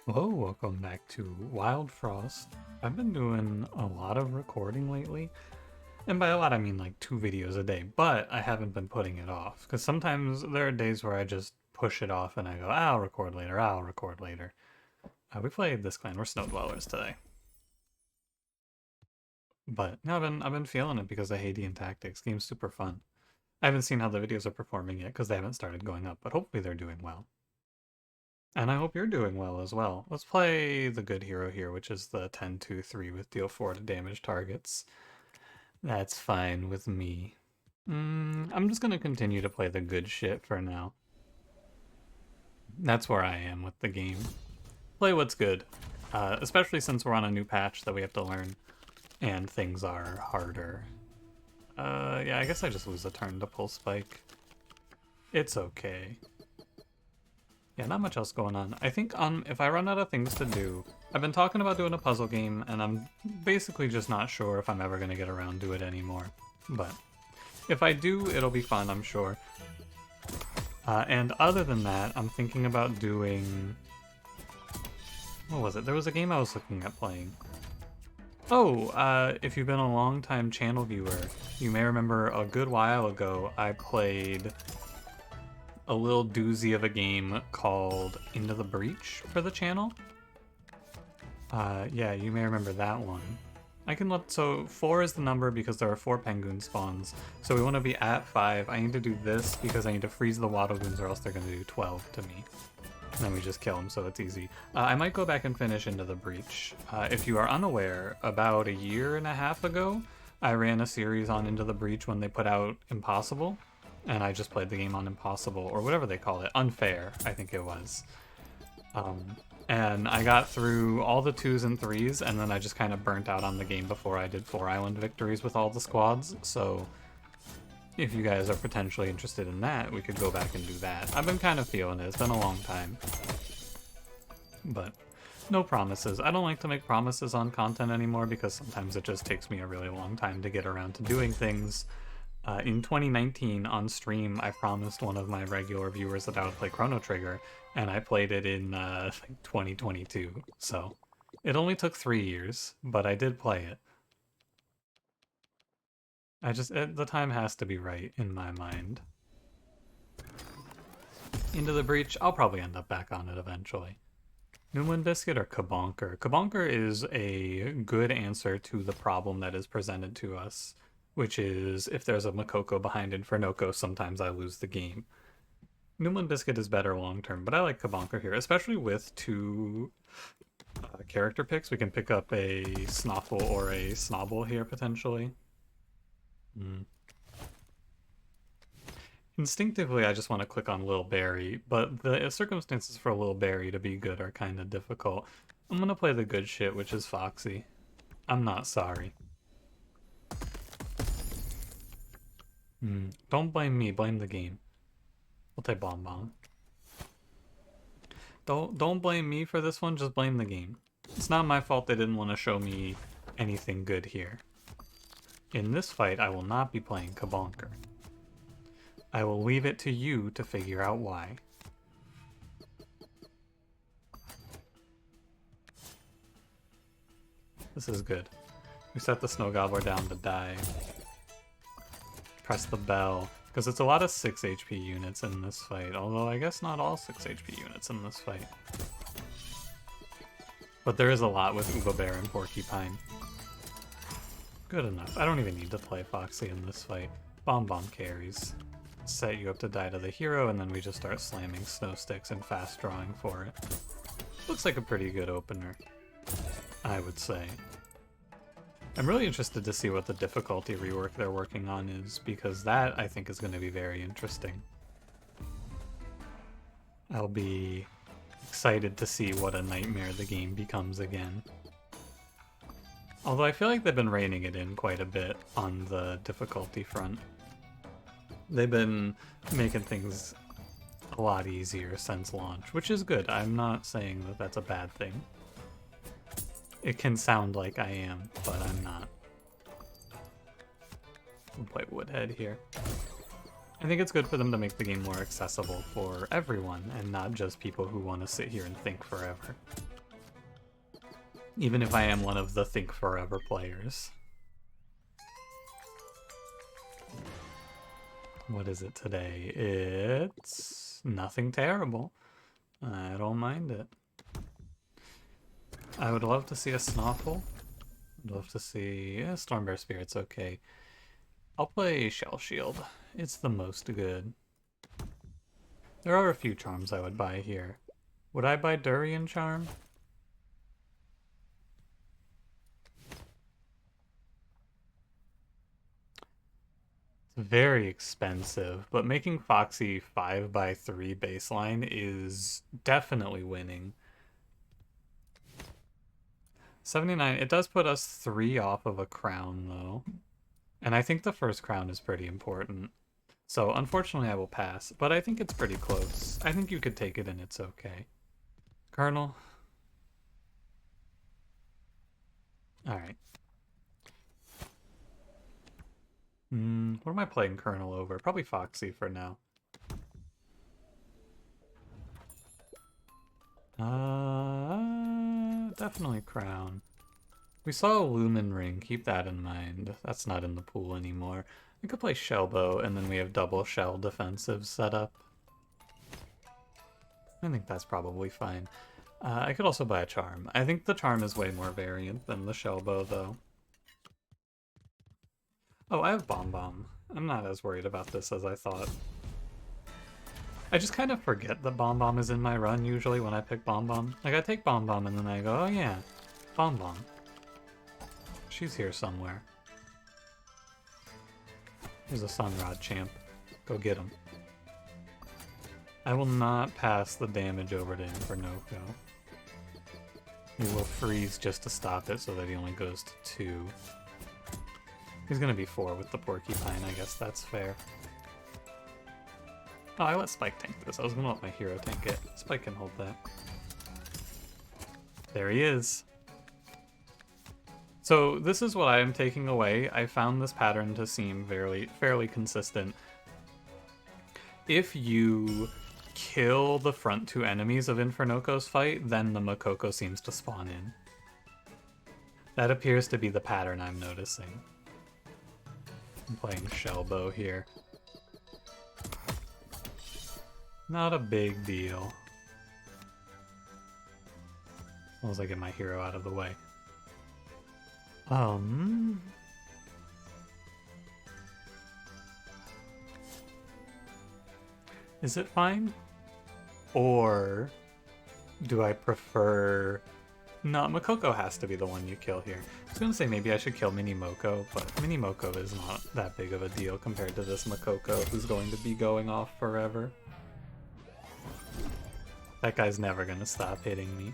Hello, welcome back to Wildfrost. I've been doing a lot of recording lately, and by a lot I mean like 2 videos a day, but I haven't been putting it off, because sometimes there are days where I just push it off and I go, I'll record later, I'll record later. We played this clan, we're snow dwellers today. But no, I've been feeling it because of Hadean Tactics. Game's super fun. I haven't seen how the videos are performing yet because they haven't started going up, but hopefully they're doing well. And I hope you're doing well as well. Let's play the good hero here, which is the 10-2-3 with deal 4 to damage targets. That's fine with me. I'm just going to continue to play the good shit for now. That's where I am with the game. Play what's good. Especially since we're on a new patch that we have to learn, and things are harder. Yeah, I guess I just lose a turn to pull spike. It's okay. Yeah, not much else going on. I think if I run out of things to do, I've been talking about doing a puzzle game, and I'm basically just not sure if I'm ever going to get around to it anymore. But if I do, it'll be fun, I'm sure. And other than that, I'm thinking about doing... What was it? There was a game I was looking at playing. Oh, if you've been a long-time channel viewer, you may remember a good while ago I played a little doozy of a game called Into the Breach for the channel. Yeah, you may remember that one. So 4 is the number because there are 4 penguin spawns. So we want to be at 5. I need to do this because I need to freeze the waddle goons or else they're going to do 12 to me. And then we just kill them, so it's easy. I might go back and finish Into the Breach. If you are unaware, about a year and a half ago, I ran a series on Into the Breach when they put out Impossible. And I just played the game on Impossible, or whatever they call it. Unfair, I think it was. And I got through all the 2s and 3s, and then I just kind of burnt out on the game before I did 4 island victories with all the squads, so if you guys are potentially interested in that, we could go back and do that. I've been kind of feeling it. It's been a long time. But no promises. I don't like to make promises on content anymore because sometimes it just takes me a really long time to get around to doing things. In 2019 on stream, I promised one of my regular viewers that I would play Chrono Trigger, and I played it in 2022. So it only took 3 years, but I did play it. The time has to be right in my mind. Into the Breach, I'll probably end up back on it eventually. Newman Biscuit or Kabonker? Kabonker is a good answer to the problem that is presented to us, which is if there's a Makoko behind Infernoko, sometimes I lose the game. Newman Biscuit is better long term, but I like Kabonker here, especially with 2 character picks. We can pick up a Snoffle or a Snobble here potentially. Instinctively, I just want to click on Lil Barry, but the circumstances for Lil Barry to be good are kind of difficult. I'm gonna play the good shit, which is Foxy. I'm not sorry. Don't blame me, blame the game. We'll take Bomb Bomb. Don't blame me for this one, just blame the game. It's not my fault they didn't want to show me anything good here. In this fight, I will not be playing Kabonker. I will leave it to you to figure out why. This is good. We set the Snow Gobbler down to die. Press the bell, because it's a lot of 6 HP units in this fight, although I guess not all 6 HP units in this fight. But there is a lot with Uva Bear and Porcupine. Good enough. I don't even need to play Foxy in this fight. Bomb Bomb carries. Set you up to die to the hero, and then we just start slamming snow sticks and fast drawing for it. Looks like a pretty good opener, I would say. I'm really interested to see what the difficulty rework they're working on is, because that, I think, is going to be very interesting. I'll be excited to see what a nightmare the game becomes again. Although I feel like they've been reining it in quite a bit on the difficulty front. They've been making things a lot easier since launch, which is good. I'm not saying that that's a bad thing. It can sound like I am, but I'm not. We'll play Woodhead here. I think it's good for them to make the game more accessible for everyone, and not just people who want to sit here and think forever. Even if I am one of the Think Forever players. What is it today? It's nothing terrible. I don't mind it. I would love to see a Snoffle. I'd love to see... Yeah, Stormbear Spirit's okay. I'll play Shell Shield. It's the most good. There are a few charms I would buy here. Would I buy Durian Charm? It's very expensive, but making Foxy 5x3 baseline is definitely winning. 79, it does put us 3 off of a crown, though. And I think the first crown is pretty important. So, unfortunately, I will pass, but I think it's pretty close. I think you could take it and it's okay. Colonel. Alright. What am I playing Colonel over? Probably Foxy for now. Definitely Crown. We saw a Lumen Ring, keep that in mind. That's not in the pool anymore. We could play Shellbow, and then we have double shell defensive set up. I think that's probably fine. I could also buy a Charm. I think the Charm is way more variant than the Shellbow, though. Oh, I have Bomb Bomb. I'm not as worried about this as I thought. I just kind of forget that Bomb Bomb is in my run usually when I pick Bomb Bomb. Like, I take Bomb Bomb and then I go, oh yeah, Bomb Bomb. She's here somewhere. There's a Sunrod champ. Go get him. I will not pass the damage over to Infernoko. He will freeze just to stop it so that he only goes to 2. He's gonna be 4 with the Porcupine, I guess that's fair. Oh, I let Spike tank this. I was gonna let my hero tank it. Spike can hold that. There he is. So this is what I am taking away. I found this pattern to seem fairly consistent. If you kill the front 2 enemies of Infernoko's fight, then the Makoko seems to spawn in. That appears to be the pattern I'm noticing. I'm playing Shellbow here. Not a big deal. As long as I get my hero out of the way. Is it fine? Or do I prefer... No, Makoko has to be the one you kill here. I was gonna say maybe I should kill Mini Moko, but Mini Moko is not that big of a deal compared to this Makoko who's going to be going off forever. That guy's never gonna stop hitting me.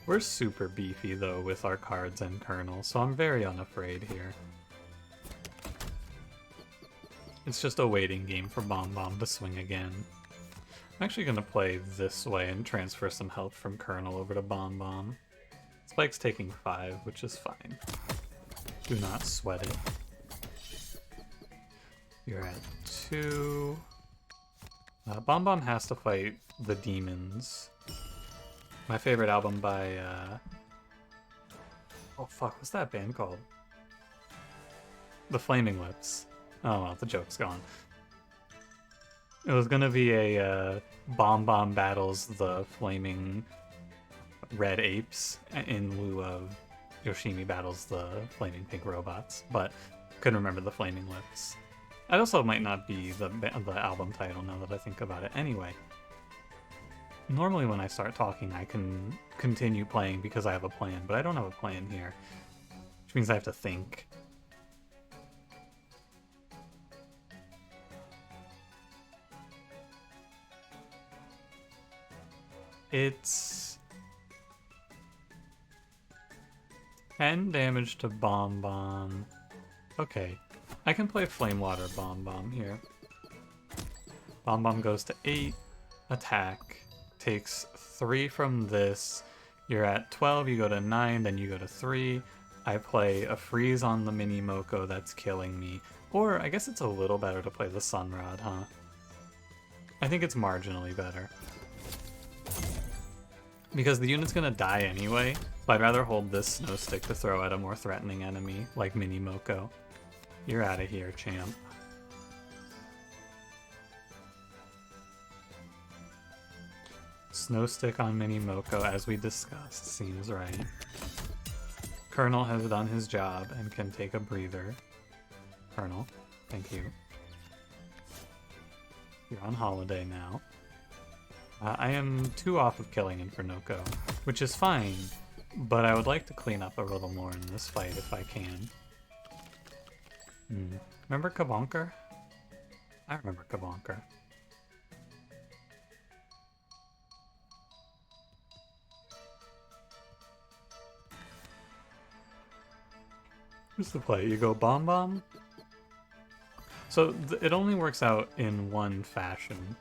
We're super beefy though with our cards and Colonel, so I'm very unafraid here. It's just a waiting game for Bomb Bomb to swing again. I'm actually gonna play this way and transfer some health from Colonel over to Bomb Bomb. Spike's taking 5, which is fine. Do not sweat it. You're at 2. Bomb Bomb has to fight the demons. My favorite album by, oh fuck, what's that band called? The Flaming Lips. Oh well, the joke's gone. It was gonna be a, Bomb Bomb battles the Flaming Red Apes in lieu of Yoshimi battles the Flaming Pink Robots, but couldn't remember the Flaming Lips. That also might not be the album title now that I think about it. Anyway. Normally when I start talking, I can continue playing because I have a plan, but I don't have a plan here, which means I have to think. It's 10 damage to Bomb Bomb. Okay, I can play Flame Water Bomb Bomb here. Bomb Bomb goes to 8, attack. Takes 3 from this. You're at 12, you go to 9, then you go to 3. I play a freeze on the Mini Moko that's killing me. Or I guess it's a little better to play the Sunrod, huh? I think it's marginally better. Because the unit's gonna die anyway, so I'd rather hold this snow stick to throw at a more threatening enemy, like Mini Moko. You're out of here, champ. Snow stick on Mini Moko, as we discussed, seems right. Colonel has done his job and can take a breather. Colonel, thank you. You're on holiday now. I am 2 off of killing Infernoko, which is fine, but I would like to clean up a little more in this fight if I can. Remember Kabonker? I remember Kabonker. Here's the play. You go bomb bomb. So it only works out in one fashion.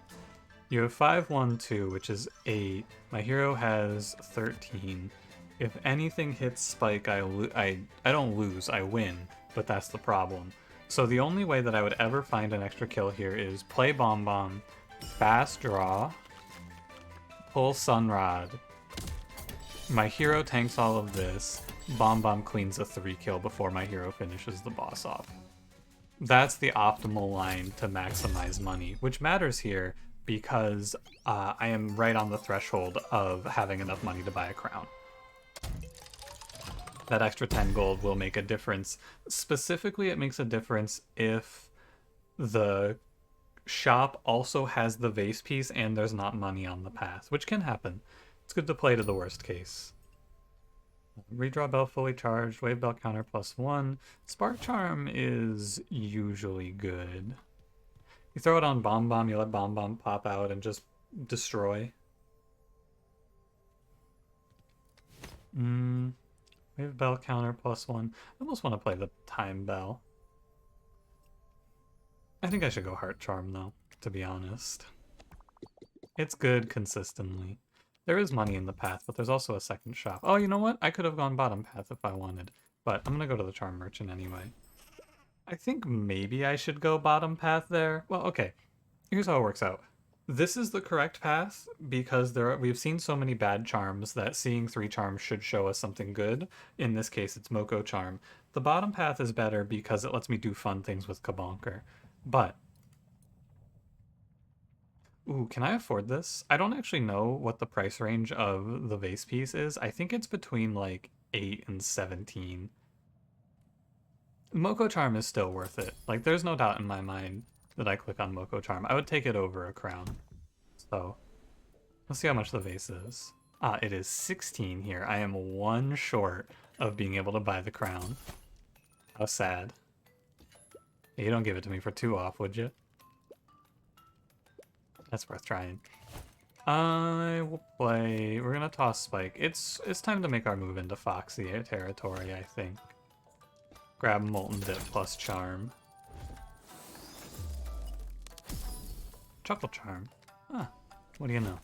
You have 5, 1, 2, which is 8. My hero has 13. If anything hits Spike, I don't lose, I win. But that's the problem. So the only way that I would ever find an extra kill here is play Bomb Bomb, fast draw, pull Sunrod. My hero tanks all of this. Bomb Bomb cleans a 3 kill before my hero finishes the boss off. That's the optimal line to maximize money, which matters here because I am right on the threshold of having enough money to buy a crown. That extra 10 gold will make a difference. Specifically, it makes a difference if the shop also has the vase piece and there's not money on the path, which can happen. It's good to play to the worst case. Redraw bell fully charged, wave bell counter +1. Spark charm is usually good. You throw it on Bomb Bomb, you let Bomb Bomb pop out and just destroy. Wave bell counter +1. I almost want to play the time bell. I think I should go heart charm though, to be honest. It's good consistently. There is money in the path, but there's also a second shop. Oh, you know what? I could have gone bottom path if I wanted, but I'm gonna go to the charm merchant anyway. I think maybe I should go bottom path there. Well, okay. Here's how it works out. This is the correct path because we've seen so many bad charms that seeing 3 charms should show us something good. In this case, it's Moko charm. The bottom path is better because it lets me do fun things with Kabonker. But ooh, can I afford this? I don't actually know what the price range of the vase piece is. I think it's between like 8 and 17. Moko Charm is still worth it. Like, there's no doubt in my mind that I click on Moko Charm. I would take it over a crown. So, let's see how much the vase is. Ah, it is 16 here. I am 1 short of being able to buy the crown. How sad. You don't give it to me for 2 off, would you? That's worth trying. I will play... We're gonna toss Spike. It's time to make our move into Foxy territory, I think. Grab Molten Dip plus Charm. Chuckle Charm. Ah, what do you know?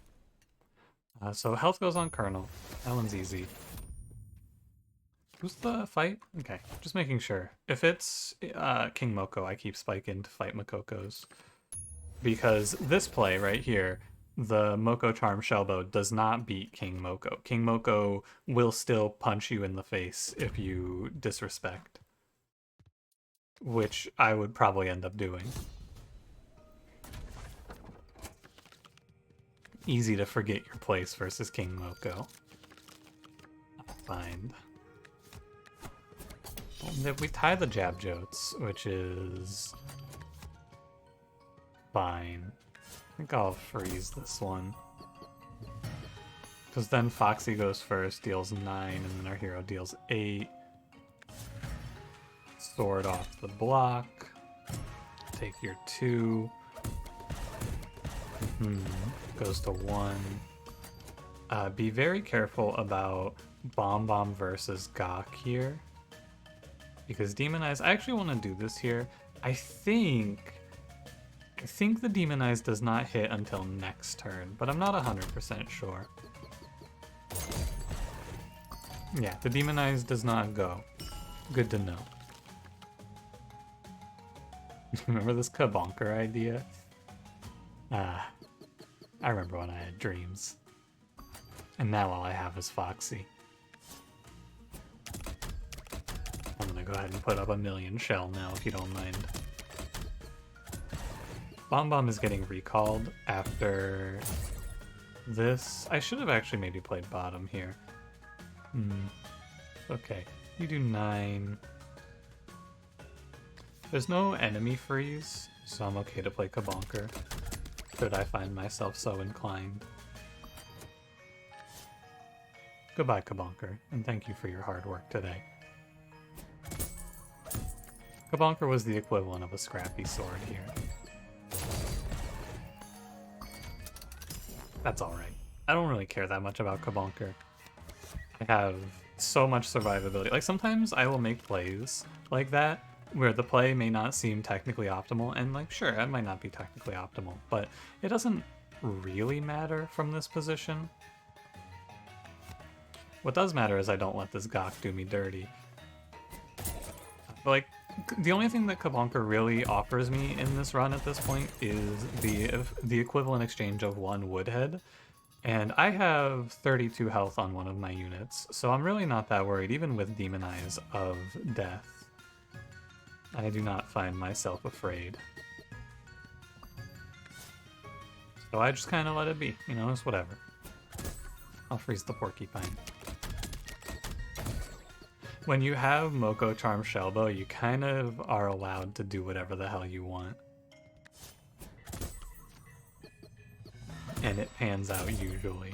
So health goes on Colonel. That one's easy. Who's the fight? Okay, just making sure. If it's King Moko, I keep Spike in to fight Makokos. Because this play right here, the Moko Charm Shellbow does not beat King Moko. King Moko will still punch you in the face if you disrespect. Which I would probably end up doing. Easy to forget your place versus King Moko. Fine. If we tie the Jab Jotes, which is fine. I think I'll freeze this one. Because then Foxy goes first, deals 9, and then our hero deals 8. Sword off the block. Take your 2. Goes to 1. Be very careful about Bomb Bomb versus Gok here. Because Demonize... I actually want to do this here. I think the Demonize does not hit until next turn, but I'm not 100% sure. Yeah, the Demonize does not go. Good to know. Remember this Kabonker idea? I remember when I had dreams. And now all I have is Foxy. I'm gonna go ahead and put up a million shell now, if you don't mind. Bomb Bomb is getting recalled after this. I should have actually maybe played bottom here. Okay, you do 9. There's no enemy freeze, so I'm okay to play Kabonker, should I find myself so inclined. Goodbye, Kabonker, and thank you for your hard work today. Kabonker was the equivalent of a scrappy sword here. That's alright. I don't really care that much about Kabonker. I have so much survivability. Like, sometimes I will make plays like that, where the play may not seem technically optimal, and like, sure, it might not be technically optimal, but it doesn't really matter from this position. What does matter is I don't let this Gok do me dirty. But like, the only thing that Kabonker really offers me in this run at this point is the equivalent exchange of 1 Woodhead, and I have 32 health on one of my units, so I'm really not that worried, even with Demon Eyes, of death. I do not find myself afraid. So I just kind of let it be, you know, it's whatever. I'll freeze the Porcupine. When you have Moko Charm Shellbow, you kind of are allowed to do whatever the hell you want. And it pans out usually.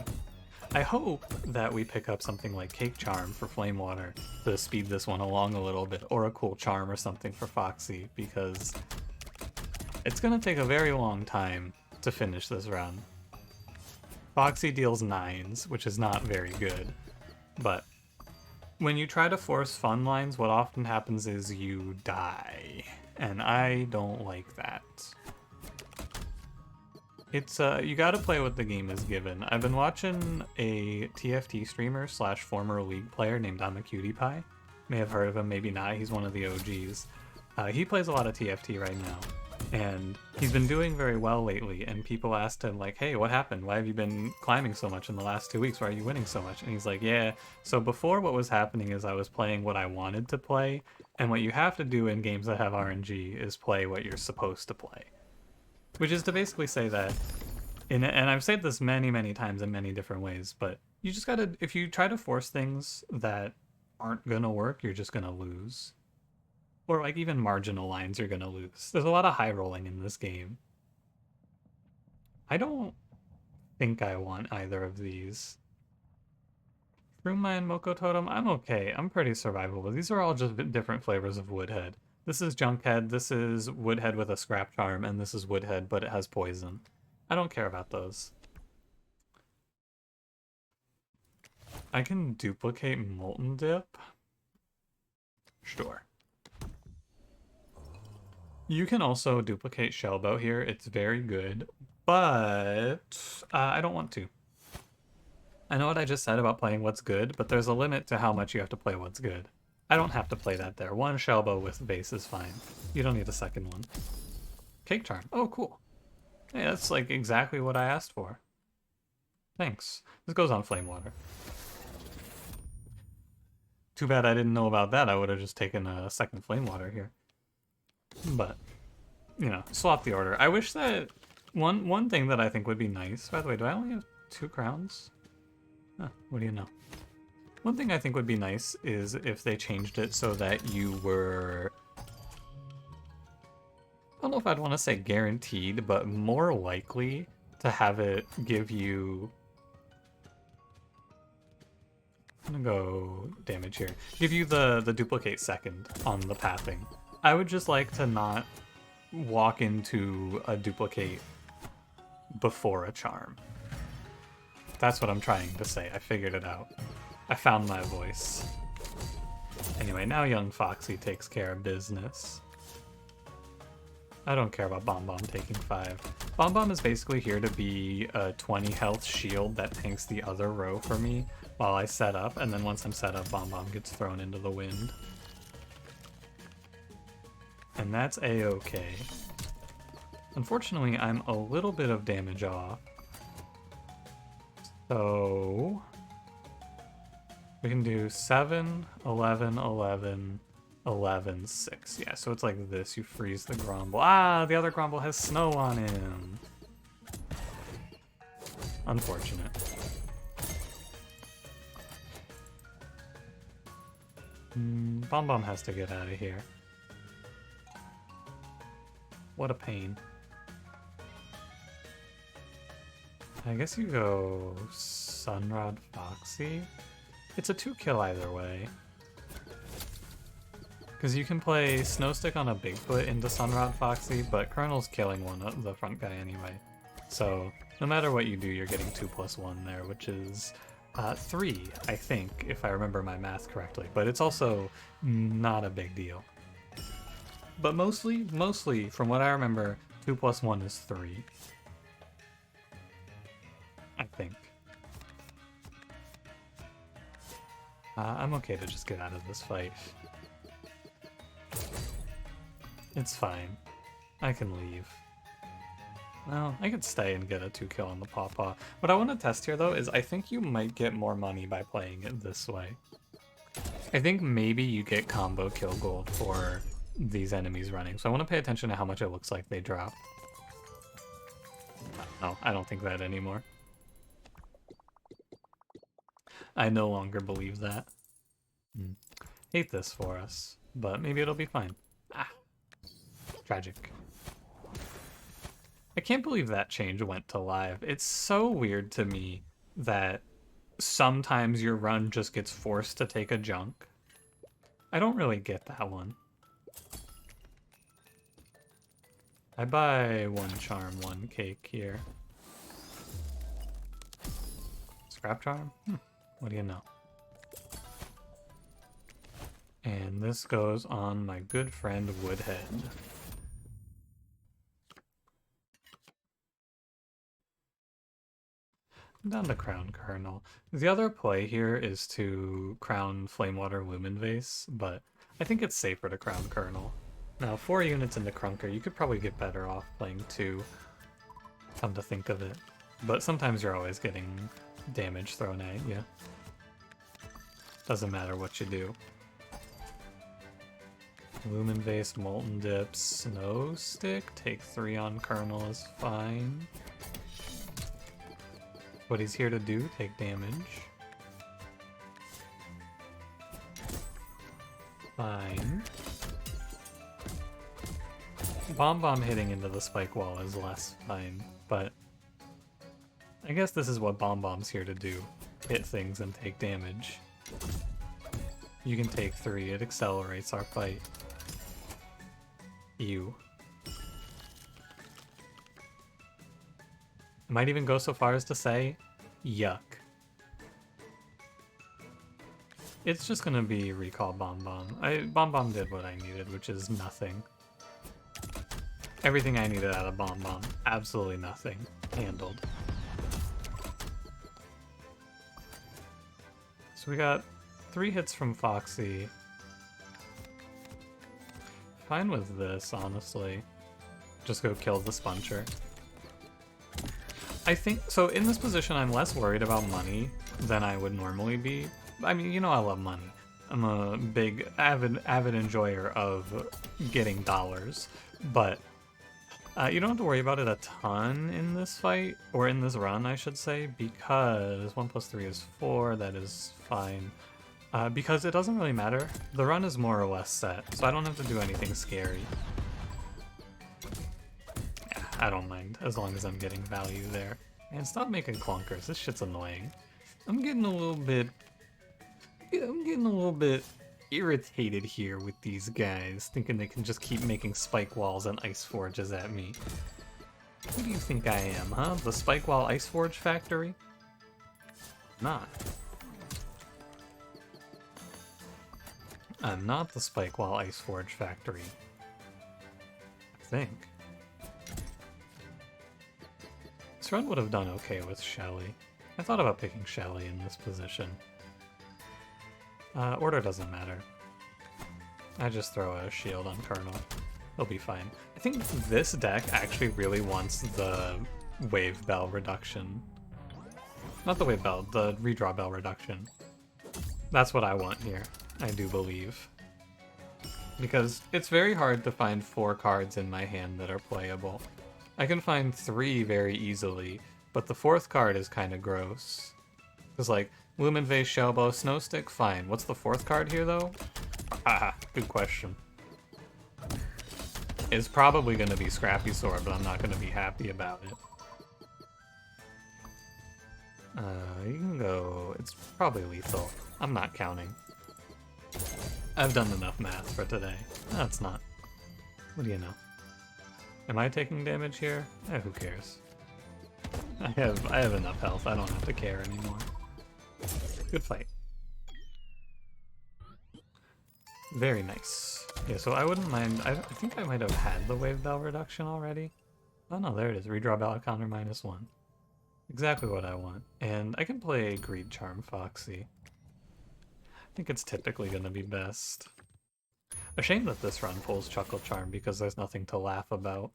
I hope that we pick up something like Cake Charm for Flame Water to speed this one along a little bit, or a cool charm or something for Foxy, because it's gonna take a very long time to finish this run. Foxy deals 9s, which is not very good, but when you try to force fun lines, what often happens is you die, and I don't like that. It's, you gotta play what the game is given. I've been watching a TFT streamer slash former League player named I'm a Cutie Pie. May have heard of him, maybe not, he's one of the OGs. He plays a lot of TFT right now, and he's been doing very well lately, and people asked him, like, hey, what happened? Why have you been climbing so much in the last 2 weeks? Why are you winning so much? And he's like, yeah, so before what was happening is I was playing what I wanted to play, and what you have to do in games that have RNG is play what you're supposed to play. Which is to basically say that, and I've said this many, many times in many different ways, but you just gotta, if you try to force things that aren't gonna work, you're just gonna lose. Or like even marginal lines you're gonna lose. There's a lot of high rolling in this game. I don't think I want either of these. Roomma and Moko Totem, I'm okay. I'm pretty survivable. These are all just different flavors of Woodhead. This is Junkhead, this is Woodhead with a Scrap Charm, and this is Woodhead, but it has poison. I don't care about those. I can duplicate Molten Dip? Sure. You can also duplicate Shellbow here, it's very good, but I don't want to. I know what I just said about playing what's good, but there's a limit to how much you have to play what's good. I don't have to play that there. 1 Shellbow with base is fine. You don't need a second one. Cake Charm. Oh, cool. Hey, that's like exactly what I asked for. Thanks. This goes on Flame Water. Too bad I didn't know about that. I would have just taken a second Flame Water here. But, you know, swap the order. I wish that... One thing that I think would be nice... By the way, do I only have 2 crowns? Huh, what do you know? One thing I think would be nice is if they changed it so that you were... I don't know if I'd want to say guaranteed, but more likely to have it give you... I'm gonna go damage here. Give you the duplicate second on the pathing. I would just like to not walk into a duplicate before a charm. That's what I'm trying to say. I figured it out. I found my voice. Anyway, now young Foxy takes care of business. I don't care about Bomb Bomb taking 5. Bomb Bomb is basically here to be a 20 health shield that tanks the other row for me while I set up, and then once I'm set up, Bomb Bomb gets thrown into the wind. And that's a-okay. Unfortunately, I'm a little bit of damage off. So... We can do 7, 11, 11, 11, 6. Yeah, so it's like this. You freeze the Grumble. Ah, the other Grumble has snow on him. Unfortunate. Bomb Bomb has to get out of here. What a pain. I guess you go Sunrod Foxy. It's a 2-kill either way. Because you can play Snowstick on a Bigfoot into Sunrod Foxy, but Colonel's killing one of the front guy anyway. So no matter what you do, you're getting 2+1 there, which is 3, I think, if I remember my math correctly. But it's also not a big deal. But mostly, from what I remember, 2+1 is 3. I think. I'm okay to just get out of this fight. It's fine. I can leave. Well, I could stay and get a 2-kill on the Pawpaw. What I want to test here, though, is I think you might get more money by playing it this way. I think maybe you get combo kill gold for these enemies running, so I want to pay attention to how much it looks like they drop. No, I don't think that anymore. I no longer believe that. Hate this for us, but maybe it'll be fine. Ah, tragic. I can't believe that change went to live. It's so weird to me that sometimes your run just gets forced to take a junk. I don't really get that one. I buy 1 charm, 1 cake here. Scrap charm? What do you know? And this goes on my good friend Woodhead. I'm down to Crown Colonel. The other play here is to crown Flamewater Lumen Vase, but I think it's safer to crown Colonel. Now, 4 units into Crunker, you could probably get better off playing 2, come to think of it. But sometimes you're always getting damage thrown at you. Doesn't matter what you do. Lumen Vase, Molten Dip, Snow Stick, take 3 on Colonel is fine. What he's here to do, take damage. Fine. Bomb Bomb hitting into the spike wall is less fine, but I guess this is what Bomb Bomb's here to do. Hit things and take damage. You can take 3, it accelerates our fight. Ew. I might even go so far as to say, yuck. It's just gonna be recall Bomb Bomb. Bomb Bomb did what I needed, which is nothing. Everything I needed out of Bomb Bomb, absolutely nothing. Handled. So we got 3 hits from Foxy. Fine with this, honestly. Just go kill the Spuncher. I think, so in this position I'm less worried about money than I would normally be. I mean, you know I love money. I'm a big, avid enjoyer of getting dollars, but you don't have to worry about it a ton in this fight, or in this run, I should say, because 1 + 3 is 4, that is fine. Because it doesn't really matter. The run is more or less set, so I don't have to do anything scary. Yeah, I don't mind, as long as I'm getting value there. Man, stop making clunkers, this shit's annoying. I'm getting a little bit irritated here with these guys, thinking they can just keep making spike walls and ice forges at me. Who do you think I am, huh? The spike wall ice forge factory? Not. I'm not the spike wall ice forge factory. I think. This run would have done okay with Shelly. I thought about picking Shelly in this position. Order doesn't matter. I just throw a shield on Colonel. He'll be fine. I think this deck actually really wants the wave bell reduction. Not the wave bell, the redraw bell reduction. That's what I want here, I do believe. Because it's very hard to find 4 cards in my hand that are playable. I can find 3 very easily, but the 4th card is kind of gross. Because, like, Lumen Vase, Shellbow, Snowstick, fine. What's the 4th card here, though? Haha, good question. It's probably going to be Scrappy Sword, but I'm not going to be happy about it. You can go... It's probably lethal. I'm not counting. I've done enough math for today. No, it's not. What do you know? Am I taking damage here? Who cares? I have enough health. I don't have to care anymore. Good fight. Very nice. Yeah, so I wouldn't mind... I think I might have had the Wave Bell reduction already. Oh no, there it is. Redraw ballot counter -1. Exactly what I want. And I can play Greed Charm Foxy. I think it's typically going to be best. A shame that this run pulls Chuckle Charm because there's nothing to laugh about.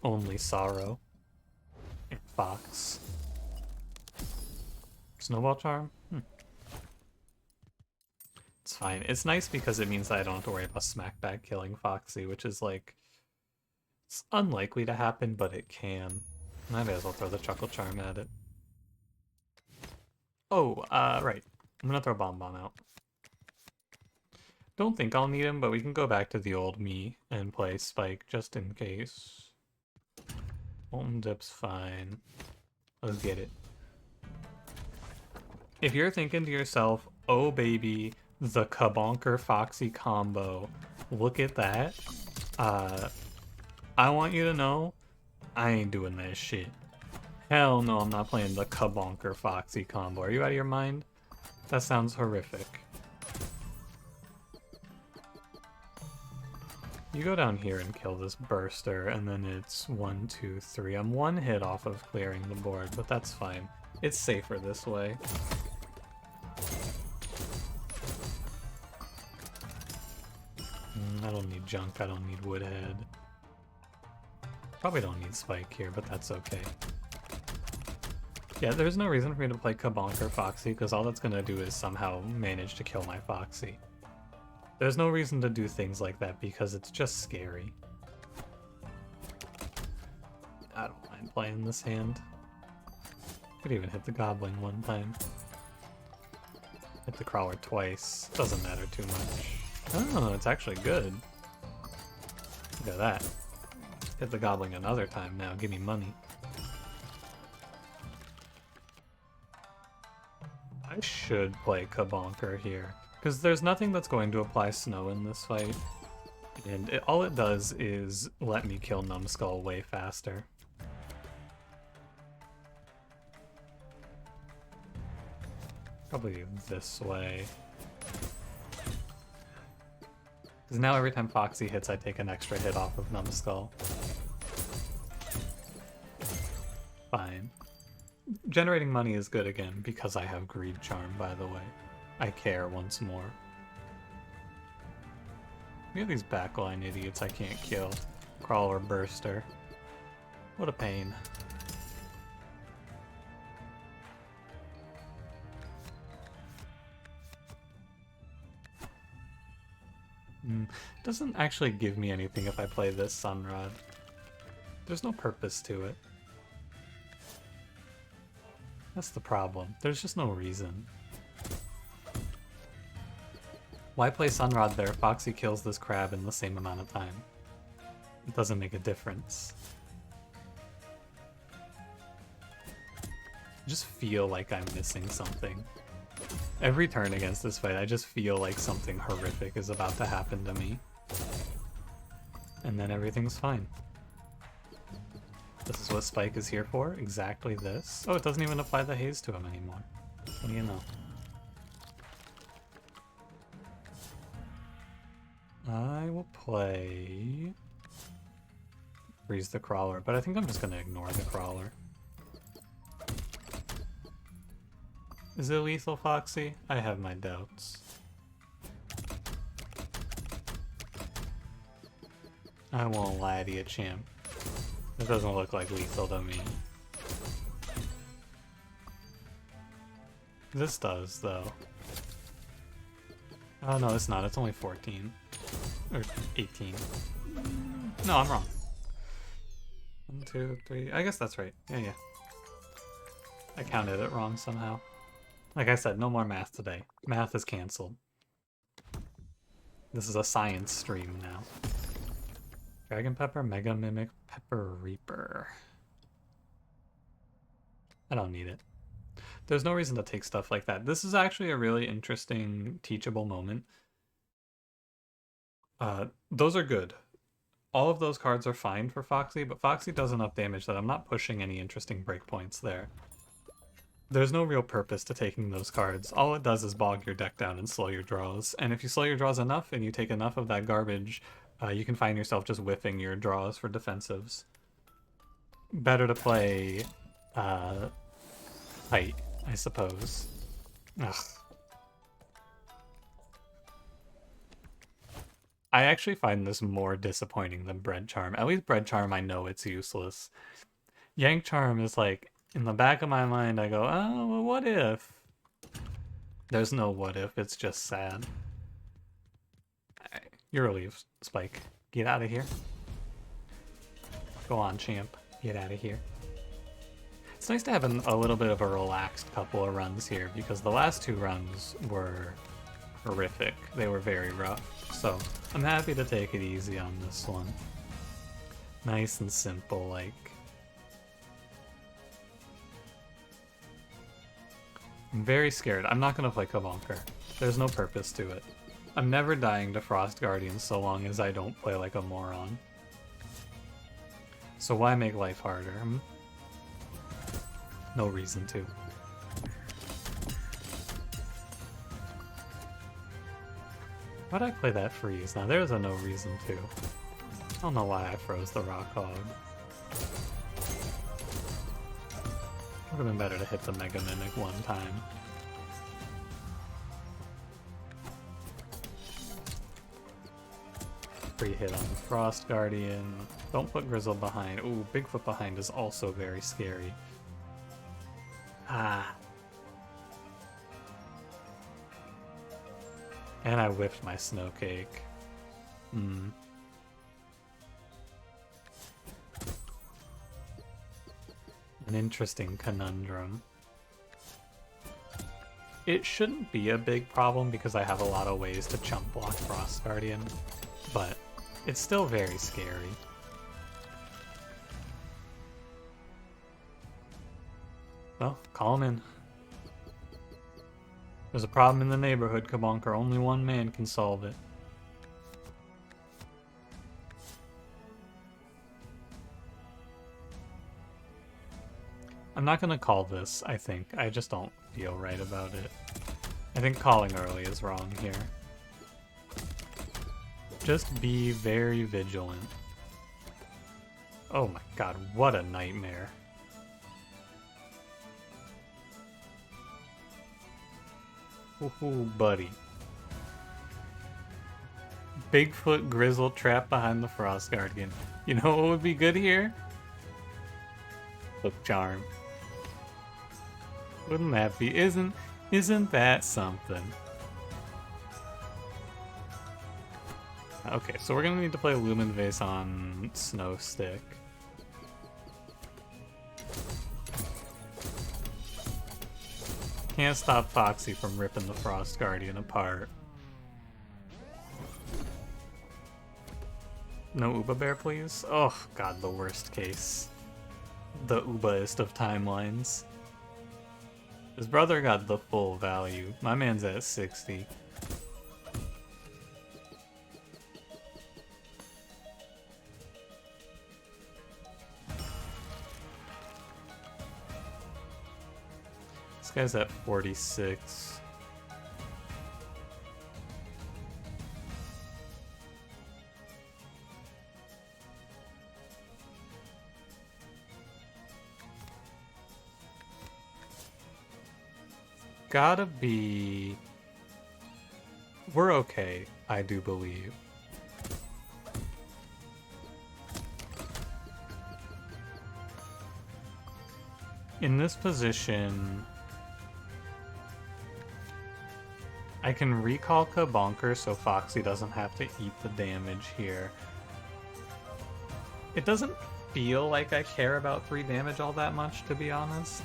Only sorrow. And Fox. Snowball Charm? It's fine. It's nice because it means that I don't have to worry about Smackback killing Foxy, which is like... It's unlikely to happen, but it can. I may as well throw the Chuckle Charm at it. Oh, right. I'm gonna throw Bomb Bomb out. Don't think I'll need him, but we can go back to the old me and play Spike just in case. Molten Dip's fine. Let's get it. If you're thinking to yourself, oh baby, the Kabonker Foxy combo, look at that. I want you to know, I ain't doing that shit. Hell no, I'm not playing the Kabonker Foxy combo. Are you out of your mind? That sounds horrific. You go down here and kill this Burster, and then it's 1, 2, 3. I'm 1 hit off of clearing the board, but that's fine. It's safer this way. I don't need junk, I don't need Woodhead. Probably don't need Spike here, but that's okay. Yeah, there's no reason for me to play Kabonker Foxy, because all that's going to do is somehow manage to kill my Foxy. There's no reason to do things like that, because it's just scary. I don't mind playing this hand. Could even hit the Goblin one time. Hit the Crawler twice. Doesn't matter too much. Oh, it's actually good. Look at that. Hit the Goblin another time now. Give me money. I should play Kabonker here, because there's nothing that's going to apply snow in this fight, and all it does is let me kill Numbskull way faster. Probably this way. Because now every time Foxy hits, I take an extra hit off of Numbskull. Fine. Generating money is good again, because I have Greed Charm, by the way. I care once more. We have these backline idiots I can't kill. Crawler Burster. What a pain. Doesn't actually give me anything if I play this Sunrod. There's no purpose to it. That's the problem. There's just no reason. Why play Sunrod there? Foxy kills this crab in the same amount of time. It doesn't make a difference. I just feel like I'm missing something. Every turn against this fight, I just feel like something horrific is about to happen to me. And then everything's fine. This is what Spike is here for, exactly this. Oh, it doesn't even apply the haze to him anymore. What do you know? I will play... Freeze the Crawler, but I think I'm just going to ignore the Crawler. Is it lethal, Foxy? I have my doubts. I won't lie to you, champ. It doesn't look like lethal to me. This does, though. Oh, no, it's not. It's only 14. Or 18. No, I'm wrong. 1, 2, 3. I guess that's right. Yeah. I counted it wrong somehow. Like I said, no more math today. Math is canceled. This is a science stream now. Dragon Pepper, Mega Mimic, Pepper Reaper. I don't need it. There's no reason to take stuff like that. This is actually a really interesting, teachable moment. Those are good. All of those cards are fine for Foxy, but Foxy does enough damage that I'm not pushing any interesting breakpoints there. There's no real purpose to taking those cards. All it does is bog your deck down and slow your draws. And if you slow your draws enough and you take enough of that garbage, you can find yourself just whiffing your draws for defensives. Better to play tight, I suppose. Ugh. I actually find this more disappointing than Bread Charm. At least Bread Charm, I know it's useless. Yank Charm is like, in the back of my mind, I go, oh, well, what if? There's no what if, it's just sad. You're relieved, Spike. Get out of here. Go on, champ. Get out of here. It's nice to have a little bit of a relaxed couple of runs here, because the last 2 runs were horrific. They were very rough. So, I'm happy to take it easy on this one. Nice and simple, like. I'm very scared. I'm not gonna play Kabonker. There's no purpose to it. I'm never dying to Frost Guardian so long as I don't play like a moron. So why make life harder? No reason to. Why'd I play that freeze? Now there's no reason to. I don't know why I froze the Rock Hog. Would have been better to hit the Mega Mimic one time. Free hit on the Frost Guardian. Don't put Grizzle behind. Ooh, Bigfoot behind is also very scary. Ah. And I whiffed my Snow Cake. An interesting conundrum. It shouldn't be a big problem because I have a lot of ways to chump block Frost Guardian, but it's still very scary. Well, call him in. There's a problem in the neighborhood, Kabonker. Only one man can solve it. I'm not gonna call this, I think. I just don't feel right about it. I think calling early is wrong here. Just be very vigilant. Oh my god, what a nightmare. Ooh, buddy. Bigfoot Grizzle trapped behind the Frost Guardian. You know what would be good here? Hook Charm. Wouldn't that be? Isn't that something? Okay, so we're gonna need to play Lumen Vase on Snow Stick. Can't stop Foxy from ripping the Frost Guardian apart. No Uba Bear, please? Oh, god, the worst case. The Ubaist of timelines. His brother got the full value. My man's at 60. This guy's at 46. Gotta be... We're okay, I do believe. In this position... I can recall Kabonker so Foxy doesn't have to eat the damage here. It doesn't feel like I care about 3 damage all that much, to be honest.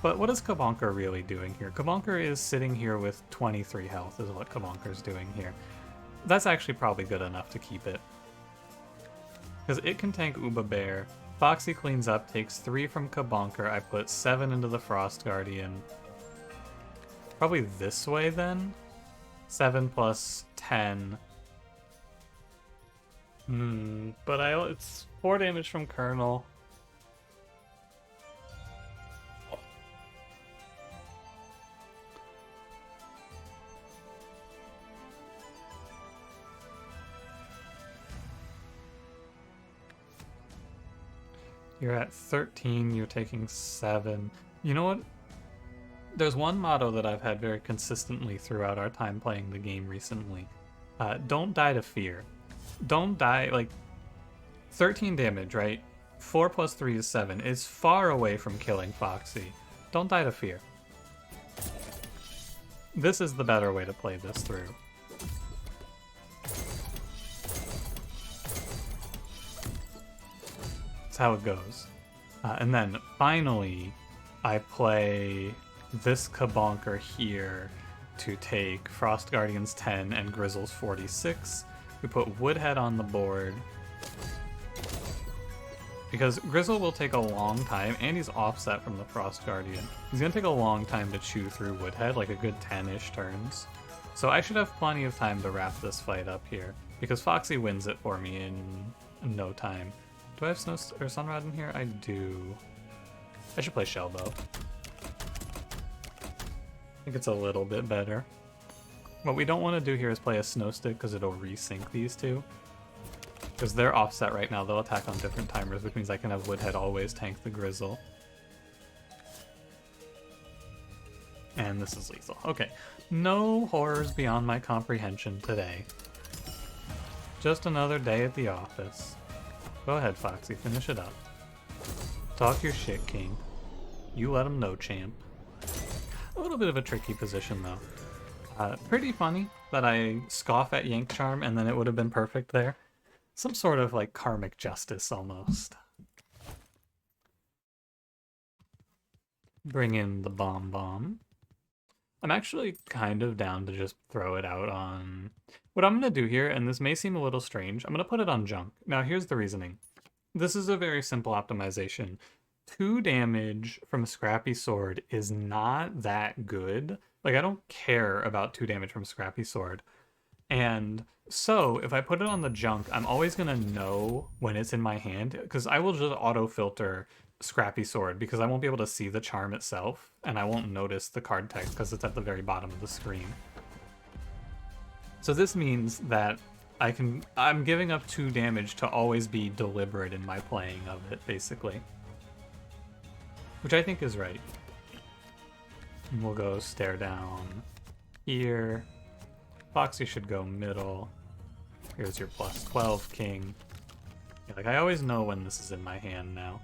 But what is Kabonker really doing here? Kabonker is sitting here with 23 health is what Kabonker's doing here. That's actually probably good enough to keep it. Because it can tank Uba Bear. Foxy cleans up, takes 3 from Kabonker. I put 7 into the Frost Guardian. Probably this way then? 7 plus 10. But it's 4 damage from Colonel. You're at 13, you're taking 7. You know what? There's one motto that I've had very consistently throughout our time playing the game recently. Don't die to fear. Don't die, like, 13 damage, right? 4 plus 3 is 7. It's far away from killing Foxy. Don't die to fear. This is the better way to play this through. That's how it goes. And then, finally, I play this Kabonker here to take Frost Guardian's 10 and Grizzle's 46. We put Woodhead on the board. Because Grizzle will take a long time, and he's offset from the Frost Guardian. He's going to take a long time to chew through Woodhead, like a good 10-ish turns. So I should have plenty of time to wrap this fight up here, because Foxy wins it for me in no time. Do I have Sunrod in here? I do. I should play Shellbow. I think it's a little bit better. What we don't want to do here is play a Snow Stick because it'll resync these two. Because they're offset right now, they'll attack on different timers, which means I can have Woodhead always tank the Grizzle. And this is lethal. Okay, no horrors beyond my comprehension today. Just another day at the office. Go ahead, Foxy, finish it up. Talk your shit, King. You let him know, champ. A little bit of a tricky position, though. Pretty funny that I scoff at Yank Charm and then it would have been perfect there. Some sort of, like, karmic justice, almost. Bring in the Bomb. I'm actually kind of down to just throw it out on... What I'm going to do here, and this may seem a little strange, I'm going to put it on Junk. Now, here's the reasoning. This is a very simple optimization. 2 damage from Scrappy Sword is not that good. Like, I don't care about 2 damage from Scrappy Sword. And so, if I put it on the Junk, I'm always going to know when it's in my hand, because I will just auto-filter Scrappy Sword, because I won't be able to see the charm itself, and I won't notice the card text, because it's at the very bottom of the screen. So this means that I'm giving up 2 damage to always be deliberate in my playing of it, basically. Which I think is right. And we'll go stare down here. Foxy should go middle. Here's your plus 12 king. Yeah, like, I always know when this is in my hand now.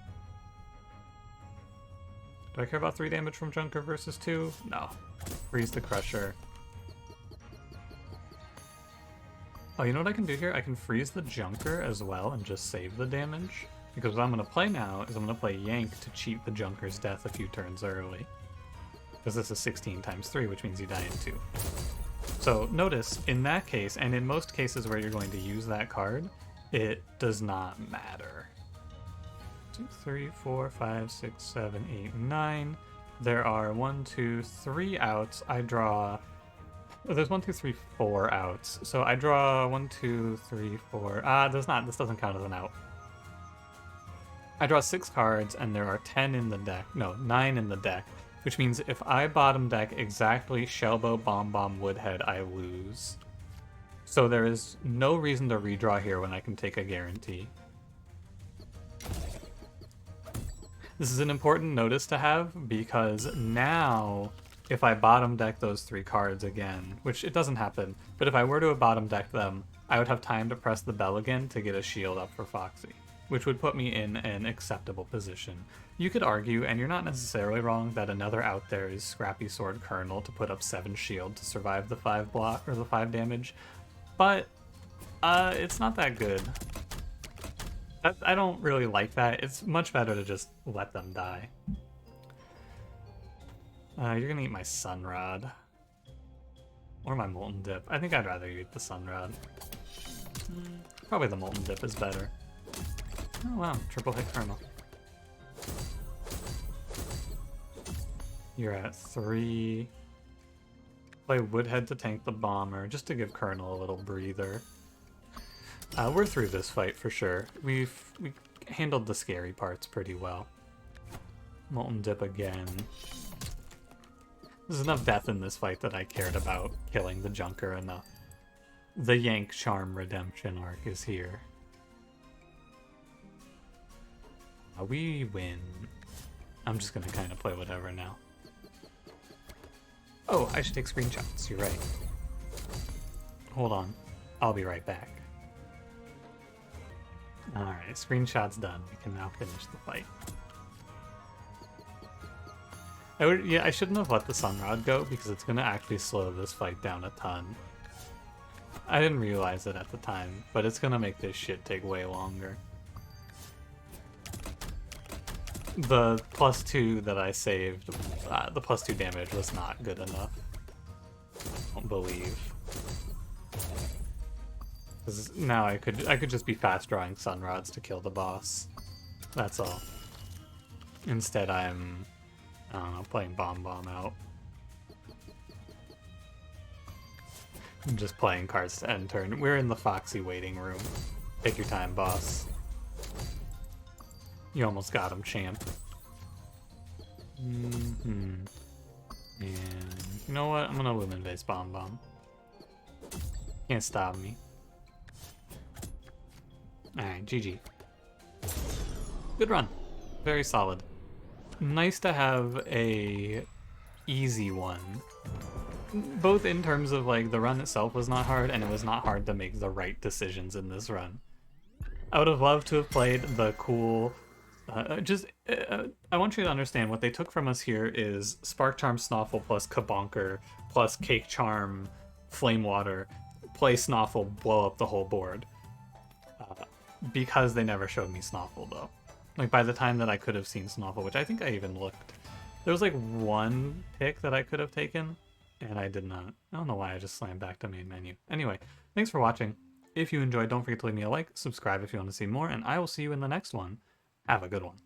Do I care about 3 damage from Junker versus 2? No. Freeze the Crusher. Oh, you know what I can do here? I can freeze the Junker as well and just save the damage. Because what I'm going to play now is I'm going to play Yank to cheat the Junker's death a few turns early. Because this is 16 times 3, which means you die in 2. So notice, in that case, and in most cases where you're going to use that card, it does not matter. 2, 3, 4, 5, 6, 7, 8, 9. There are 1, 2, 3 outs. I draw... Oh, there's 1, 2, 3, 4 outs. So I draw 1, 2, 3, 4... this doesn't count as an out. I draw 6 cards, and there are 10 in the deck. No, 9 in the deck. Which means if I bottom deck exactly Shellbow, Bomb, Woodhead, I lose. So there is no reason to redraw here when I can take a guarantee. This is an important notice to have, because now, if I bottom deck those 3 cards again, which it doesn't happen, but if I were to have bottom decked them, I would have time to press the bell again to get a shield up for Foxy. which would put me in an acceptable position. You could argue, and you're not necessarily wrong, that another out there is Scrappy Sword Colonel to put up 7 shield to survive the 5 block or the 5 damage, but it's not that good. I don't really like that. It's much better to just let them die. You're gonna eat my Sunrod. Or my Molten Dip. I think I'd rather eat the Sunrod. Probably the Molten Dip is better. Oh wow, triple hit Colonel. You're at 3. Play Woodhead to tank the Bomber, just to give Colonel a little breather. We're through this fight for sure. We handled the scary parts pretty well. Molten Dip again. There's enough death in this fight that I cared about killing the Junker enough. The Yank Charm Redemption arc is here. We win. I'm just gonna kind of play whatever now. Oh, I should take screenshots. You're right. Hold on. I'll be right back. Alright, screenshot's done. We can now finish the fight. I shouldn't have let the Sunrod go because it's gonna actually slow this fight down a ton. I didn't realize it at the time, but it's gonna make this shit take way longer. The +2 that I saved, the +2 damage was not good enough. I don't believe. Because now I could just be fast drawing Sunrods to kill the boss. That's all. Instead I'm, I don't know, playing Bomb out. I'm just playing cards to end turn. We're in the Foxy waiting room. Take your time, boss. You almost got him, champ. And you know what? I'm gonna Lumen base Bomb. Can't stop me. Alright, GG. Good run. Very solid. Nice to have a easy one. Both in terms of like the run itself was not hard, and it was not hard to make the right decisions in this run. I would have loved to have played the cool I want you to understand what they took from us here is Spark Charm Snoffle plus Kabonker plus Cake Charm Flame Water, play Snoffle, blow up the whole board. Because they never showed me Snoffle though. Like by the time that I could have seen Snoffle, which I think I even looked, there was like one pick that I could have taken, and I did not. I don't know why I just slammed back to main menu. Anyway, thanks for watching. If you enjoyed, don't forget to leave me a like, subscribe if you want to see more, and I will see you in the next one. Have a good one.